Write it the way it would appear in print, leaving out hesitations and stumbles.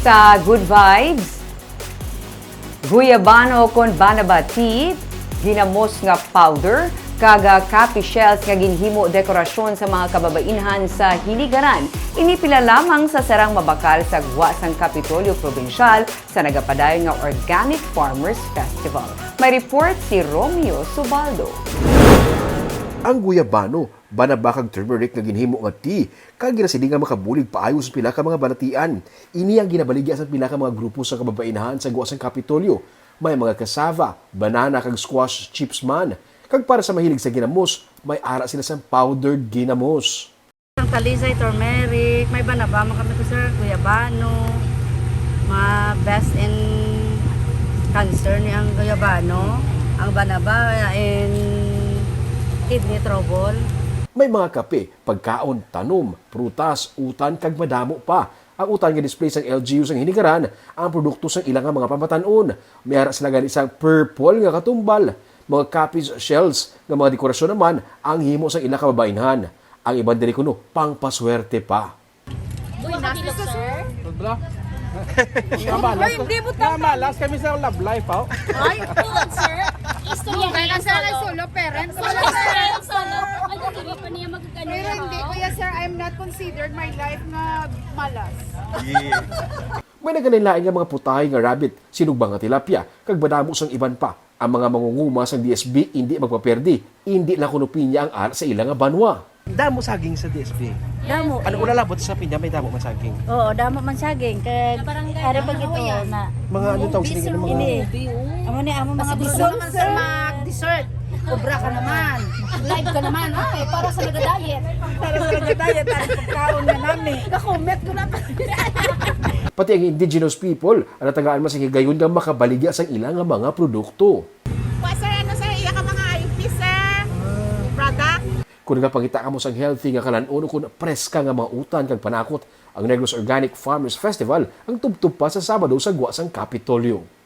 Sa Good Vibes, guyabano kon banaba tea, ginamos nga powder, kaga coffee shells nga ginhimo dekorasyon sa mga kababainhan sa Hiligaran. Inipila lamang sa sarang mabakal sa Guasang Kapitolyo Provincial sa nagapadayon nga Organic Farmers Festival. May report si Romeo Subaldo. Ang guyabano, banabakag turmeric nga ginhimo nga tea, kag ginasili nga makabulig paayo sa pila ka mga banatian. Ini ang ginabaligya sa pila ka mga grupo sa kababainahan sa Guasang Kapitolyo. May mga cassava, banana kag squash chips man. Kag para sa mahilig sa ginamos, may ara sila sa powdered ginamos. Ang talisay, turmeric, may banaba man kami ko sir, guyabano, best in cancer ni ang guyabano, ang banaba in kidney trouble. May mga kape, pagkaon, tanom, prutas, utan, kag madamo pa. Ang utan nga display sa LGU sa Hinigaran, ang produkto sa ilang mga pamatanon. May ara sila gani isang purple nga katumbal. Mga copies shells nga mga dekorasyon naman ang himo sa ilang kababainhan. Ang ibang diri kuno pangpaswerte pa. Uy, nasa sir? Malas kami sa love life, oh. Ay, tulad sir. Istorya Kaya niya nasa solo parents. Wala sir, yung solo. Ay, hindi pa niya magkano. Pero hindi, kuya sir, I'm not considered my life na malas. May nagkanilain nga mga putahe nga rabbit, sinugbang nga tilapia, kag badamo sang iban pa. Ang mga mangunguma sang DSB hindi magpaperdi, hindi lang kuno pinya ang ara sa ilang nga banwa. Damo saging sa DSB. Damo. Ano ulalabot sa pinya, may damo man saging. Oo, damo man saging. Kag ari pag ito na. Mga ano tawag sila ng mga... Ini. Amo ni amo mga Gusto bisog naman sir mag-dessert. Kubra ka naman. Live ka naman. Ay, para sa nag-diet. para sa diet at pagkaon na namin. Nakomment ko na pa. Pati ang indigenous people, ang natagaan man sa higayon nga makabaligya sa ilang nga mga produkto. Pa sir, ano sir, iya ka mga IUP sir. Product. Kung nagapangita ka mo sang healthy nga kalan-uno kung preska nga mga utan kag panakot, ang Negros Organic Farmers Festival ang tubtub pa sa Sabado sa Guasang Kapitolyo.